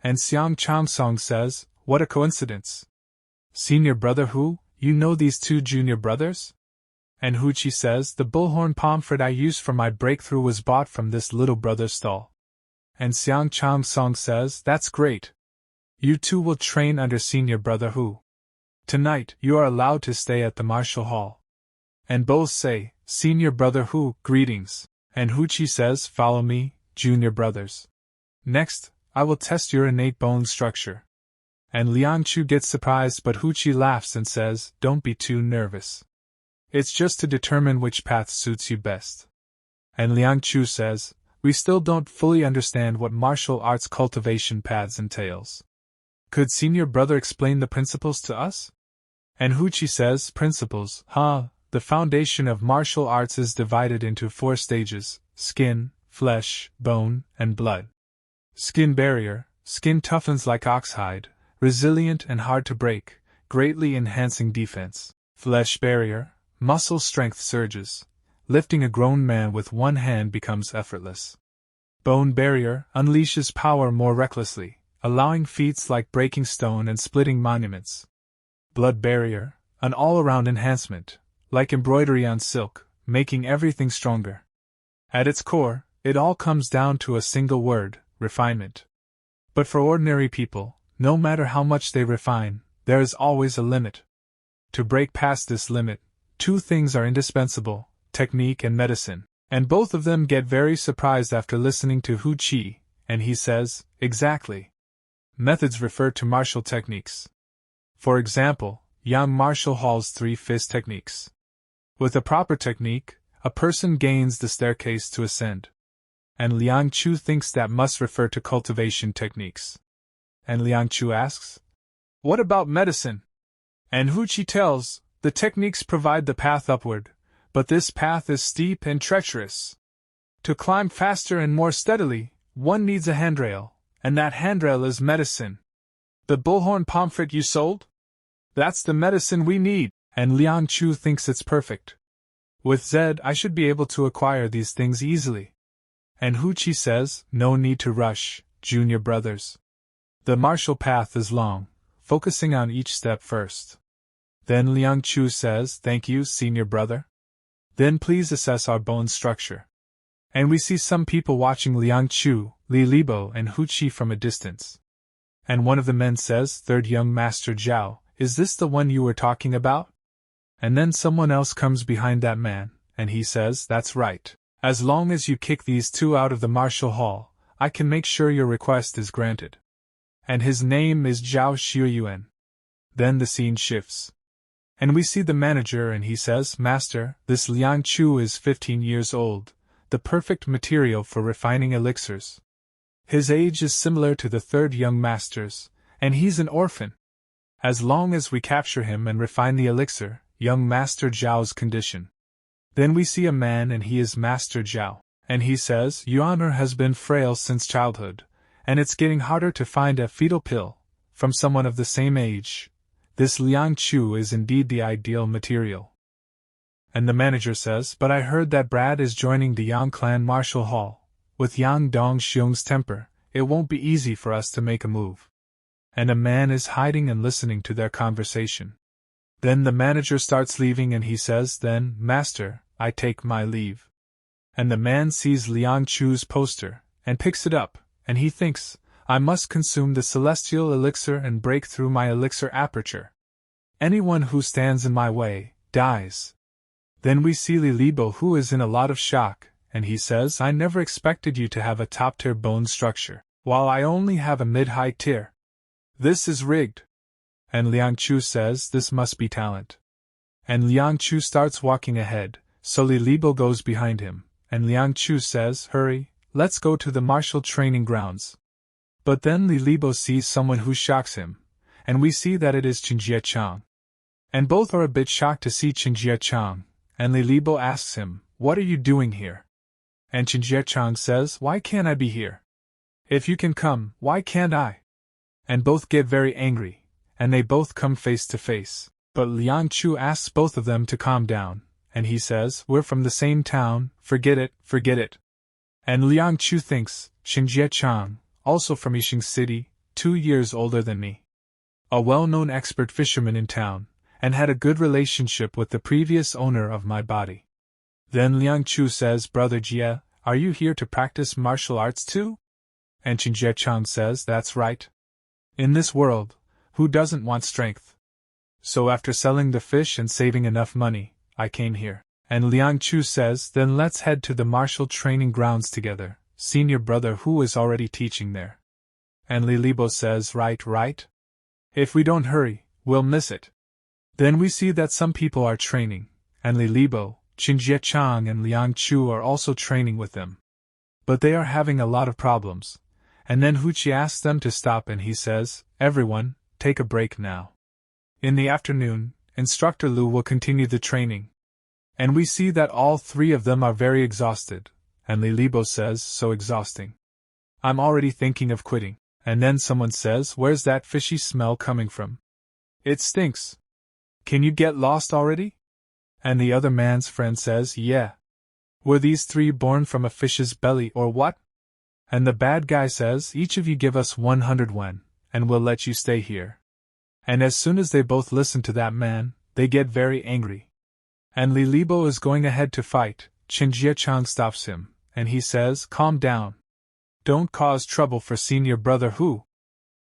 And Xiang Chang Song says, what a coincidence. Senior brother Hu, you know these 2 junior brothers? And Hu Qi says, the bullhorn pomfret I used for my breakthrough was bought from this little brother's stall. And Xiang Chang Song says, that's great. You two will train under senior brother Hu. Tonight, you are allowed to stay at the martial hall. And both say, senior brother Hu, greetings. And Hu Qi says, follow me, junior brothers. Next, I will test your innate bone structure. And Liang Chu gets surprised, but Hu Qi laughs and says, don't be too nervous. It's just to determine which path suits you best. And Liang Chu says, we still don't fully understand what martial arts cultivation paths entails. Could senior brother explain the principles to us? And Huchi says, principles, huh? The foundation of martial arts is divided into 4 stages: skin, flesh, bone, and blood. Skin barrier, skin toughens like oxhide, resilient and hard to break, greatly enhancing defense. Flesh barrier, muscle strength surges. Lifting a grown man with one hand becomes effortless. Bone barrier unleashes power more recklessly, allowing feats like breaking stone and splitting monuments. Blood barrier, an all-around enhancement, like embroidery on silk, making everything stronger. At its core, it all comes down to a single word: refinement. But for ordinary people, no matter how much they refine, there is always a limit. To break past this limit, 2 things are indispensable: technique and medicine. And both of them get very surprised after listening to Hu Qi, and he says, exactly. Methods refer to martial techniques. For example, Yang Martial Hall's 3 fist techniques. With a proper technique, a person gains the staircase to ascend. And Liang Chu thinks that must refer to cultivation techniques. And Liang Chu asks, what about medicine? And Hu Qi tells, the techniques provide the path upward, but this path is steep and treacherous. To climb faster and more steadily, one needs a handrail, and that handrail is medicine. The bullhorn pomfret you sold? That's the medicine we need, and Liang Chu thinks it's perfect. With Zed, I should be able to acquire these things easily. And Hu Qi says, no need to rush, junior brothers. The martial path is long, focusing on each step first. Then Liang Chu says, thank you, senior brother. Then please assess our bone structure. And we see some people watching Liang Chu, Li Libo, and Hu Qi from a distance. And one of the men says, third young master Xiao, is this the one you were talking about? And then someone else comes behind that man, and he says, that's right. As long as you kick these 2 out of the martial hall, I can make sure your request is granted. And his name is Zhao Xiuyuan. Then the scene shifts. And we see the manager, and he says, Master, this Liang Chu is 15 years old, the perfect material for refining elixirs. His age is similar to the 3rd young master's, and he's an orphan. As long as we capture him and refine the elixir, young Master Zhao's condition. Then we see a man, and he is Master Xiao, and he says, your honor has been frail since childhood, and it's getting harder to find a fetal pill from someone of the same age. This Liang Chu is indeed the ideal material. And the manager says, but I heard that Brad is joining the Yang clan martial hall. With Yang Dongxiong's temper, it won't be easy for us to make a move. And a man is hiding and listening to their conversation. Then the manager starts leaving, and he says, then, Master, I take my leave. And the man sees Liang Chu's poster, and picks it up, and he thinks, I must consume the celestial elixir and break through my elixir aperture. Anyone who stands in my way, dies. Then we see Li Libo, who is in a lot of shock, and he says, I never expected you to have a top-tier bone structure, while I only have a mid-high tier. This is rigged. And Liang Chu says, this must be talent. And Liang Chu starts walking ahead, so Li Libo goes behind him, and Liang Chu says, hurry, let's go to the martial training grounds. But then Li Libo sees someone who shocks him, and we see that it is Qingjie Chang. And both are a bit shocked to see Qingjie Chang, and Li Libo asks him, what are you doing here? And Qingjie Chang says, why can't I be here? If you can come, why can't I? And both get very angry, and they both come face to face. But Liang Chu asks both of them to calm down, and he says, we're from the same town, forget it, forget it. And Liang Chu thinks, Qingjie Chang, also from Yixing City, 2 years older than me. A well-known expert fisherman in town, and had a good relationship with the previous owner of my body. Then Liang Chu says, Brother Jie, are you here to practice martial arts too? And Qingjie Chang says, that's right. In this world, who doesn't want strength? So after selling the fish and saving enough money, I came here. And Liang Chu says, then let's head to the martial training grounds together, senior brother who is already teaching there. And Li Libo says, right. If we don't hurry, we'll miss it. Then we see that some people are training, and Li Libo, Qinjie Chang and Liang Chu are also training with them. But they are having a lot of problems, and then Huqi asks them to stop and he says, "Everyone, take a break now." In the afternoon, Instructor Lu will continue the training. And we see that all three of them are very exhausted, and Li Libo says, "So exhausting. I'm already thinking of quitting." And then someone says, "Where's that fishy smell coming from? It stinks. Can you get lost already?" And the other man's friend says, "Yeah. Were these three born from a fish's belly or what?" And the bad guy says, "Each of you give us 100 wen, and we'll let you stay here." And as soon as they both listen to that man, they get very angry. And Li Libo is going ahead to fight. Qinjie Chang stops him, and he says, "Calm down. Don't cause trouble for senior brother Hu."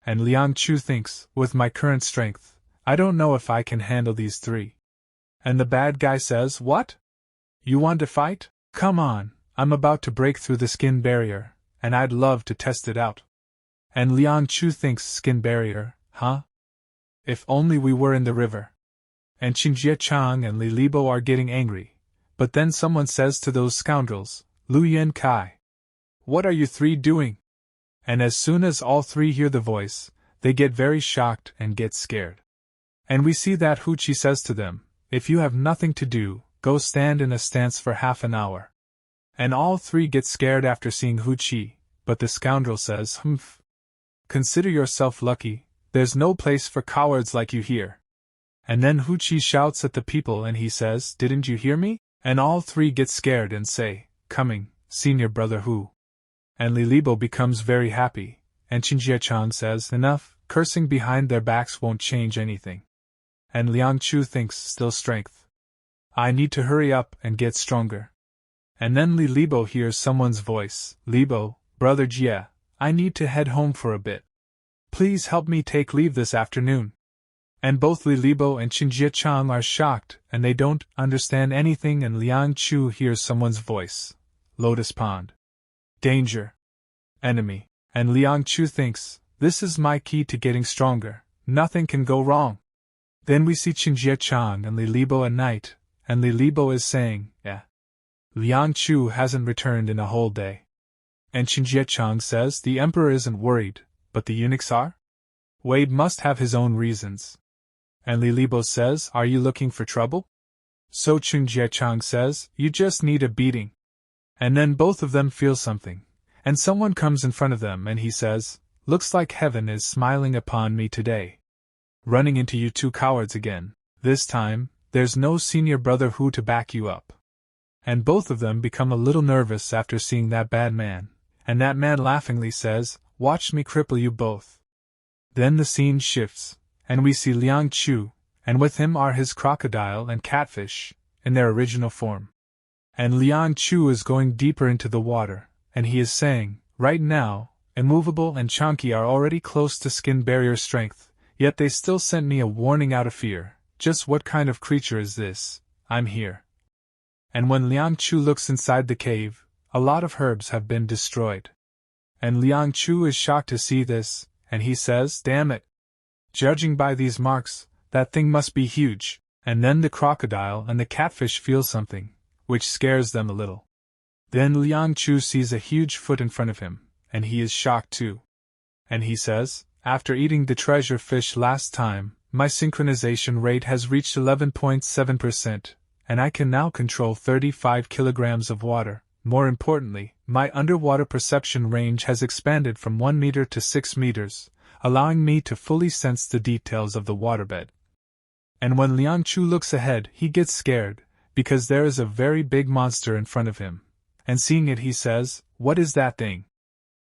And Liang Chu thinks, "With my current strength, I don't know if I can handle these three." And the bad guy says, "What? You want to fight? Come on, I'm about to break through the skin barrier, and I'd love to test it out." And Liang Chu thinks, "Skin barrier, huh? If only we were in the river." And Qinjie Chang and Li Libo are getting angry, but then someone says to those scoundrels, "Lu Yen Kai, what are you three doing?" And as soon as all three hear the voice, they get very shocked and get scared. And we see that Huqi says to them, "If you have nothing to do, go stand in a stance for half an hour." And all three get scared after seeing Huqi, but the scoundrel says, "Humph. Consider yourself lucky, there's no place for cowards like you here." And then Huqi shouts at the people and he says, "Didn't you hear me?" And all three get scared and say, "Coming, senior brother Hu." And Li Libo becomes very happy, and Qinjie Chang says, "Enough, cursing behind their backs won't change anything." And Liang Chu thinks, "Still strength. I need to hurry up and get stronger." And then Li Libo hears someone's voice, "Libo, brother Jie, I need to head home for a bit. Please help me take leave this afternoon." And both Li Libo and Qinjie Chang are shocked, and they don't understand anything, and Liang Chu hears someone's voice, "Lotus Pond. Danger. Enemy." And Liang Chu thinks, "This is my key to getting stronger, nothing can go wrong." Then we see Qinjie Chang and Li Libo at night, and Li Libo is saying, "Yeah. Liang Chu hasn't returned in a whole day." And Qinjie Chang says, "The emperor isn't worried, but the eunuchs are? Wade must have his own reasons." And Li Libo says, "Are you looking for trouble?" So Qinjie Chang says, "You just need a beating." And then both of them feel something, and someone comes in front of them and he says, "Looks like heaven is smiling upon me today. Running into you two cowards again. This time, there's no senior brother Hu to back you up." And both of them become a little nervous after seeing that bad man, and that man laughingly says, "Watch me cripple you both." Then the scene shifts, and we see Liang Chu, and with him are his crocodile and catfish, in their original form. And Liang Chu is going deeper into the water, and he is saying, "Right now, Immovable and Chunky are already close to skin barrier strength, yet they still sent me a warning out of fear. Just what kind of creature is this? I'm here." And when Liang Chu looks inside the cave, a lot of herbs have been destroyed. And Liang Chu is shocked to see this, and he says, "Damn it. Judging by these marks, that thing must be huge." And then the crocodile and the catfish feel something, which scares them a little. Then Liang Chu sees a huge foot in front of him, and he is shocked too. And he says, "After eating the treasure fish last time, my synchronization rate has reached 11.7%, and I can now control 35 kilograms of water. More importantly, my underwater perception range has expanded from 1 meter to 6 meters, allowing me to fully sense the details of the waterbed." And when Liang Chu looks ahead, he gets scared, because there is a very big monster in front of him. And seeing it, he says, "What is that thing?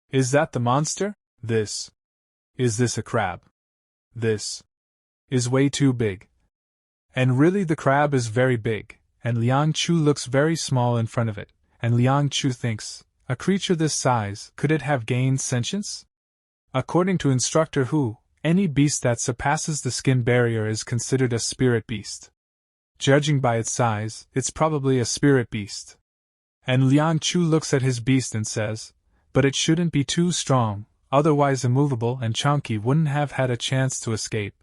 Is that the monster? Is this a crab? This is way too big." And really the crab is very big, and Liang Chu looks very small in front of it, and Liang Chu thinks, a creature this size, could it have gained sentience? According to Instructor Hu, any beast that surpasses the skin barrier is considered a spirit beast. Judging by its size, it's probably a spirit beast. And Liang Chu looks at his beast and says, "But it shouldn't be too strong, otherwise Immovable and Chunky wouldn't have had a chance to escape.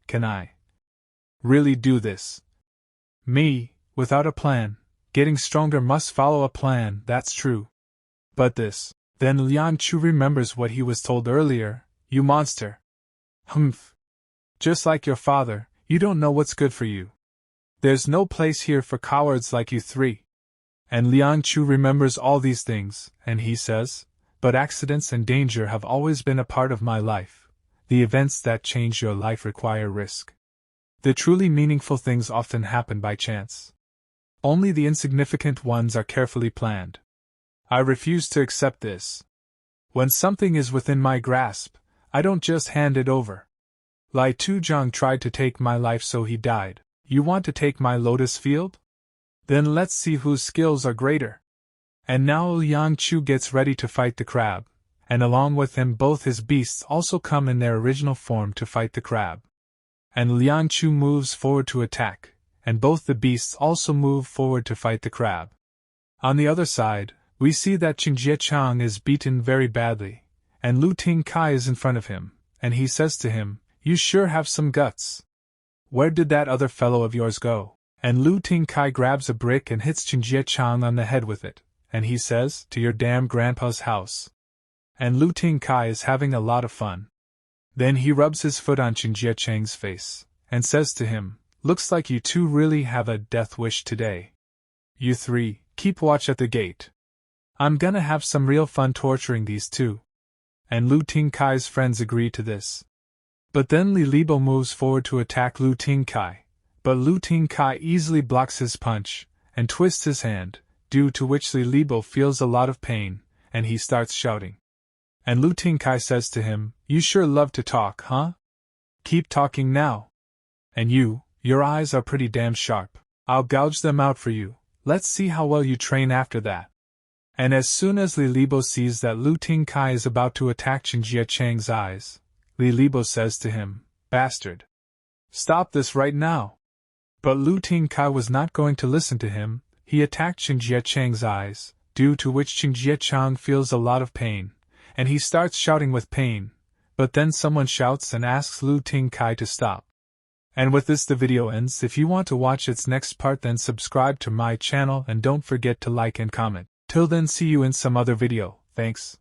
Can I really do this? Me, without a plan, Getting stronger must follow a plan, that's true. But this. Then Liang Chu remembers what he was told earlier, you monster. Humph. Just like your father, you don't know what's good for you. There's no place here for cowards like you three. And Liang Chu remembers all these things, and he says, but accidents and danger have always been a part of my life. The events that change your life require risk. The truly meaningful things often happen by chance. Only the insignificant ones are carefully planned. I refuse to accept this. When something is within my grasp, I don't just hand it over. Lai Tuzhang tried to take my life so he died. You want to take my lotus field? Then let's see whose skills are greater. And now Liang Chu gets ready to fight the crab, and along with him both his beasts also come in their original form to fight the crab. And Liang Chu moves forward to attack, and both the beasts also move forward to fight the crab. On the other side, we see that Qingjie Chang is beaten very badly, and Lu Ting Kai is in front of him, and he says to him, you sure have some guts. Where did that other fellow of yours go? And Lu Ting Kai grabs a brick and hits Qingjie Chang on the head with it, and he says, to your damn grandpa's house. And Lu Ting Kai is having a lot of fun. Then he rubs his foot on Qingjie Chang's face, and says to him, looks like you two really have a death wish today. You three, keep watch at the gate. I'm gonna have some real fun torturing these two. And Lu Ting Kai's friends agree to this. But then Li Libo moves forward to attack Lu Ting Kai, but Lu Ting Kai easily blocks his punch, and twists his hand, due to which Li Libo feels a lot of pain, and he starts shouting. And Lu Ting Kai says to him, you sure love to talk, huh? Keep talking now. And your eyes are pretty damn sharp. I'll gouge them out for you, let's see how well you train after that. And as soon as Li Libo sees that Lu Ting Kai is about to attack Qingjie Chang's eyes, Li Libo says to him, bastard. Stop this right now. But Lu Ting Kai was not going to listen to him, he attacked Qingjie Chang's eyes, due to which Qingjie Chang feels a lot of pain, and he starts shouting with pain, but then someone shouts and asks Lu Ting Kai to stop. And with this the video ends. If you want to watch its next part then subscribe to my channel and don't forget to like and comment. Till then, see you in some other video, thanks.